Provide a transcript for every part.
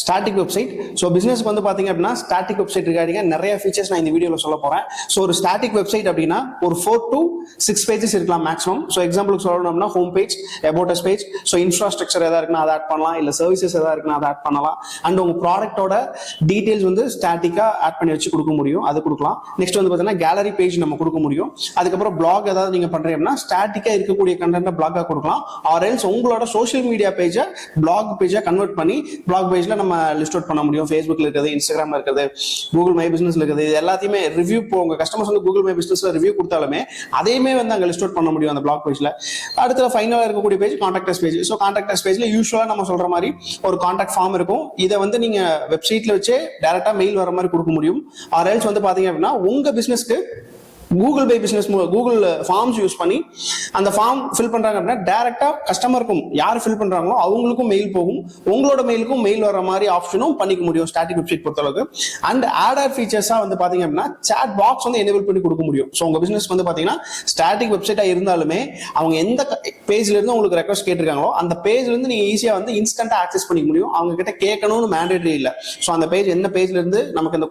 Static website. So பிசினஸ்க்கு வந்து பாத்தீங்க அப்படின்னா ஸ்டாட்டிக் வெப்சைட் ரிகார்டிங்க நிறைய ஃபீச்சர்ஸ் நான் இந்த வீடியோவில் சொல்ல போறேன். ஸோ ஒரு ஸ்டாட்டிக் வெப்சைட் அப்படின்னா ஒரு 4 to 6 பேஜஸ் இருக்கலாம் மேக்ஸிமம். ஸோ எக்ஸாம்பிளுக்கு சொல்லணும்னா home page, about us page, so infrastructure எதாவது இருக்குன்னா அதை ஆட் பண்ணலாம், இல்லை சர்வீசஸ் எதாவது இருக்குன்னா அதை ஆட் பண்ணலாம். அண்ட் உங்க ப்ராடக்டோட டீடைல்ஸ் வந்து ஸ்டாட்டிக்கா ஆட் பண்ணி வச்சு கொடுக்க முடியும், அது கொடுக்கலாம். நெக்ஸ்ட் வந்து பாத்தீங்கன்னா கேலரி பேஜ் நம்ம கொடுக்க முடியும். அதுக்கப்புறம் பிளாக் ஏதாவது நீங்க பண்றீங்கன்னா ஸ்டாட்டிக்கா இருக்கக்கூடிய கண்டென்ட் பிளாகா கொடுக்கலாம். ஆர் எல்ஸ் உங்களோட சோஷியல் மீடியா பேஜை பிளாக் பேஜா கன்வெர்ட் பண்ணி பிளாக் பேஜ்ல நம்ம லிஸ்ட் அவுட் பண்ண முடியும். ஃபேஸ்புக்ல இருக்குது, இன்ஸ்டாகிராம்ல இருக்குது, கூகுள் மை பிசினஸ்ல இருக்குது. இது எல்லாத்தையுமே ரிவ்யூ உங்க கஸ்டமர்ஸ் வந்து கூகுள் மை பிசினஸ்ல ரிவ்யூ கொடுத்தாலுமே அதையுமே வந்து அங்க லிஸ்ட் அவுட் பண்ண முடியும் அந்த பிளாக் பேஜ்ல. அடுத்த ஃபைனலா இருக்கக்கூடிய page contact page. So contact பேஜ்ல யூஸ்வலா நம்ம சொல்ற மாதிரி ஒரு கான்டாக்ட் ஃபார்ம் இருக்கும். இதை வந்து நீங்க வெப்சைட்ல வச்சு டைரக்டா மெயில் வர மாதிரி கொடுக்க முடியும். ஆர் எல்ஸ் வந்து பாத்தீங்க அப்படின்னா உங்க பிசினஸ்க்கு Google by business Google forms use பண்ணி அந்த ஃபார்ம் ஃபில் பண்றாங்க அப்படின்னா டைரக்டா கஸ்டமருக்கும் யார் ஃபில் பண்றாங்களோ அவங்களுக்கும் மெயில் போகும், உங்களோட மெயிலுக்கும் மெயில் வர மாதிரி ஆப்ஷனும் பண்ணிக்க முடியும் ஸ்டாட்டிக் வெப்சைட் பொறுத்தளவுக்கு. அண்ட் ஆட் ஃபீச்சர்ஸா வந்து பாத்தீங்க அப்படின்னா சாட் பாக்ஸ் வந்து எனேபிள் பண்ணி கொடுக்க முடியும். ஸோ உங்க பிசினஸ் வந்து பாத்தீங்கன்னா ஸ்டாட்டிக் வெப்சைட்டா இருந்தாலுமே அவங்க எந்த பேஜ்ல இருந்து உங்களுக்கு ரெக்வஸ்ட் கேட்டிருக்காங்களோ அந்த பேஜ்ல இருந்து நீங்க ஈஸியா வந்து இன்ஸ்டன்டா ஆக்சஸ் பண்ணிக்க முடியும். அவங்க கிட்ட கேட்கணும்னு மேண்டேட்டரி இல்லை. ஸோ அந்த பேஜ் என்ன பேஜ்ல இருந்து நமக்கு இந்த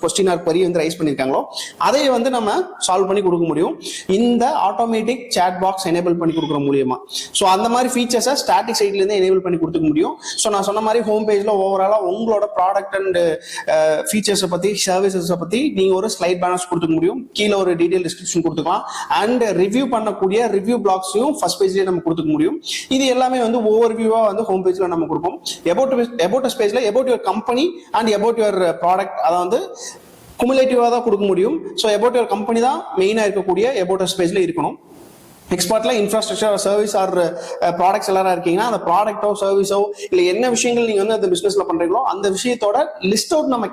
கொஸ்டின் ஆர் query வந்து ரைஸ் பண்ணிருக்காங்களோ அதை வந்து நம்ம சால்வ் பண்ணி கொடுக்க முடியும் இந்த ஆட்டோமேட்டிக் சாட் பாக்ஸ் எனேபிள் பண்ணி கொடுக்குற மூலியமா. ஸோ அந்த மாதிரி ஃபீச்சர்ஸை ஸ்டாட்டிக் சைட்ல இருந்து எனேபிள் பண்ணி கொடுத்துக்க முடியும். ஸோ நான் சொன்ன மாதிரி ஹோம் பேஜ்ல ஓவராலா உங்களோட ப்ராடக்ட் அண்ட் ஃபீச்சர்ஸை பத்தி, சர்வீசஸை பத்தி நீங்க ஒரு ஸ்லைட் பேனர்ஸ் கொடுத்துக்க முடியும். கீழே ஒரு டீடைல் டிஸ்கிரிப்ஷன் கொடுத்துக்கலாம். அண்ட் ரிவ்யூ பண்ணக்கூடிய ரிவ்யூ பிளாக்ஸையும் ஃபர்ஸ்ட் பேஜ்லயே நம்ம கொடுத்துக்க முடியும். இது எல்லாமே வந்து ஓவர் வியூவா வந்து ஹோம் பேஜ்ல நம்ம கொடுப்போம். அபவுட் அஸ் பேஜ்ல about your company and about your product அதை வந்து குமுலேட்டிவா தான் கொடுக்க முடியும். ஸோ அபவுட் யுவர் கம்பெனி தான் மெயினா இருக்கக்கூடிய அபவுட் அஸ் பேஜ்ல இருக்கணும். எக்ஸ்பர்ட்ல இன்ஃப்ராஸ்ட்ரக்சர், சர்வீஸ் ஆர் ப்ராடக்ட்ஸ் எல்லாரும் இருக்கீங்கன்னா அந்த ப்ராடக்டோ சர்வீஸோ இல்லை என்ன விஷயங்கள் நீங்க வந்து அந்த பிசினஸ்ல பண்றீங்களோ அந்த விஷயத்தோட லிஸ்ட் அவுட் நம்ம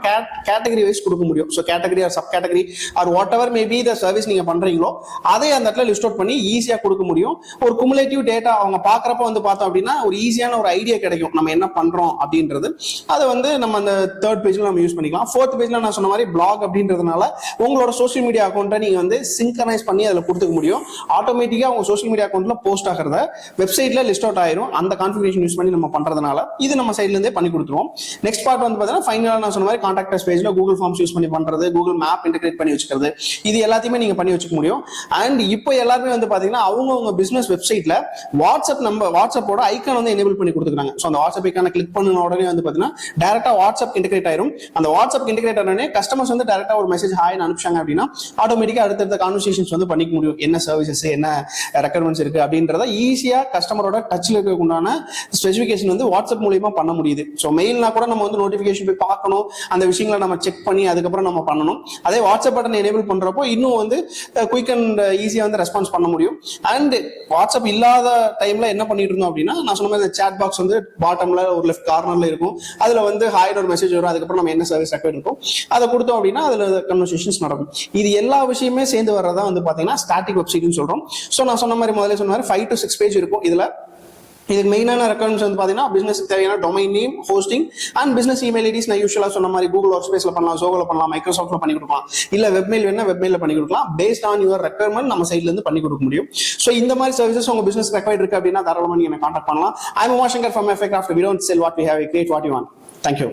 கேட்டகரி வைஸ் கொடுக்க முடியும். So category R sub category R what ever maybe the service நீங்க பண்றீங்களோ அதை அந்த இடத்துல லிஸ்ட் அவுட் பண்ணி ஈஸியா கொடுக்க முடியும். ஒரு குமுலேட்டிவ் டேட்டா அவங்க பாக்குறப்ப வந்து பார்த்தோம் அப்படின்னா ஒரு ஈஸியான ஒரு ஐடியா கிடைக்கும் நம்ம என்ன பண்றோம் அப்படின்றது. அதை வந்து நம்ம அந்த தேர்ட் பேஜ்ல நம்ம யூஸ் பண்ணிக்கலாம். ஃபோர்த் பேஜ்ல நான் சொன்ன மாதிரி பிளாக் அப்படின்றதுனால உங்களோட சோஷியல் மீடியா அக்கௌண்ட்டை நீங்க வந்து சிங்க்ரனைஸ் பண்ணி அதில் கொடுத்துக்க முடியும். ஆட்டோமேட்டிக்கா உங்க சோஷியல் மீடியா அக்கௌண்ட்ல போஸ்ட் ஆகிறத வெப்சைட்ல லிஸ்ட் அவுட் ஆயிரும். அந்த கான்ஃபிகரேஷன் யூஸ் பண்ணி நம்ம பண்றதுனால இது நம்ம சைட்ல இருந்தே பண்ணி கொடுத்துருவோம். நெக்ஸ்ட் பார்ட் வந்து பாத்தீங்கன்னா ஃபைனலா நான் சொன்ன மாதிரி கான்டாக்ட் அஸ் பேஜ்ல கூகுள் ஃபார்ம்ஸ் யூஸ் பண்ணி பண்றது, கூகுள் மேப் இன்டகிரேட் பண்ணி வச்சுக்கிறது, இது எல்லாத்தையுமே நீங்க பண்ணி வச்சுக்க முடியும். அண்ட் இப்போ எல்லாருமே வந்து பாத்தீங்கன்னா அவங்க பிசினஸ் வெப்சைட்ல வாட்ஸ்அப்போட ஐக்கான் வந்து எனேபிள் பண்ணி கொடுத்துருக்காங்க. ஸோ அந்த வாட்ஸ்அப் ஐக்கான கிளிக் பண்ண உடனே வந்து பாத்தீங்கன்னா டைரக்டா வாட்ஸ்அப் இன்டகிரேட் ஆயிரும். அந்த வாட்ஸ்அப் இன்டகிரேட் ஆனே கஸ்டமர்ஸ் வந்து டைரக்டா ஒரு மெசேஜ் ஹாய்னு அனுப்பிச்சாங்க அப்படின்னா ஆட்டோமேட்டிக்கா அடுத்தடுத்த கான்வர்சேஷன்ஸ் வந்து பண்ணிக்க முடியும். என்ன சர்வீசஸ், என்ன ரெக்யர்மெண்ட்ஸ் இருக்கு அப்படின்றத ஈஸியா கஸ்டமரோட டச்ல இருக்கக்குண்டான ஸ்பெசிஃபிகேஷன் வந்து வாட்ஸ்அப் மூலியமா பண்ண முடியுது. ஸோ மெயில்னா கூட நம்ம வந்து நோட்டிபிகேஷன் போய் பார்க்கணும், அந்த விஷயங்களை நம்ம செக் பண்ணி அதுக்கப்புறம் நம்ம பண்ணணும். அதே வாட்ஸ்அப் பட்டன் எனேபிள் பண்றப்போ இன்னும் வந்து குயிக் அண்ட் ஈஸியா வந்து ரெஸ்பான்ஸ் பண்ண முடியும். அண்ட் வாட்ஸ்அப் இல்லாத டைம்ல என்ன பண்ணிட்டு இருந்தோம் அப்படின்னா நான் சொன்ன மாதிரி சாட் பாக்ஸ் வந்து பாட்டம்ல ஒரு லெஃப்ட் கார்னர்ல இருக்கும். அதுல வந்து ஹாய்னு ஒரு மெசேஜ் வரும். அதுக்கப்புறம் நம்ம என்ன சர்வீஸ் ரெக்வயர்ட் இருக்கும் அதை கொடுத்தோம் அப்படின்னா அதுல கன்வர்சேஷன்ஸ் நடக்கும். இது எல்லா விஷயமே சேர்ந்து வர்றதா வந்து பாத்தீங்கன்னா ஸ்டாட்டிக் வெப்சைட்னு சொல்றோம். ஸோ நான் சொன்ன மாதிரி முதல்ல சொன்ன மாதிரி 5 to 6 பேஜ் இருக்கும். இதுக்கு மெயினான ரெக்குவயர்மெண்ட்ஸ் வந்து பாத்தீங்கன்னா பிசினஸ் தேவையான domain name, hosting and business email IDs. நான் யூஷுவலா சொன்ன மாதிரி கூகுள் ஒர்க் ஸ்பேஸ்ல பண்ணலாம், ஜோகோல பண்ணலாம், மைக்ரோசாஃப்ட்ல பண்ணி கொடுக்கலாம், இல்ல வெப்மெயில் வேணா வெப்மெயில பண்ணி கொடுக்கலாம். பேஸ்ட் ஆன் யுவர் ரெக்குவயர்மெண்ட் நம்ம சைட்ல இருந்து பண்ணி கொடுக்க முடியும். ஸோ இந்த மாதிரி சர்வீசஸ் உங்க பிசினஸ் ரெக்வயர்ட் இருக்கு அப்படின்னா தாராளமா நீங்க கான்டாக்ட் பண்ணலாம். I am Umashankar from FA craft. We don't sell what we have, we create what you want. Thank you.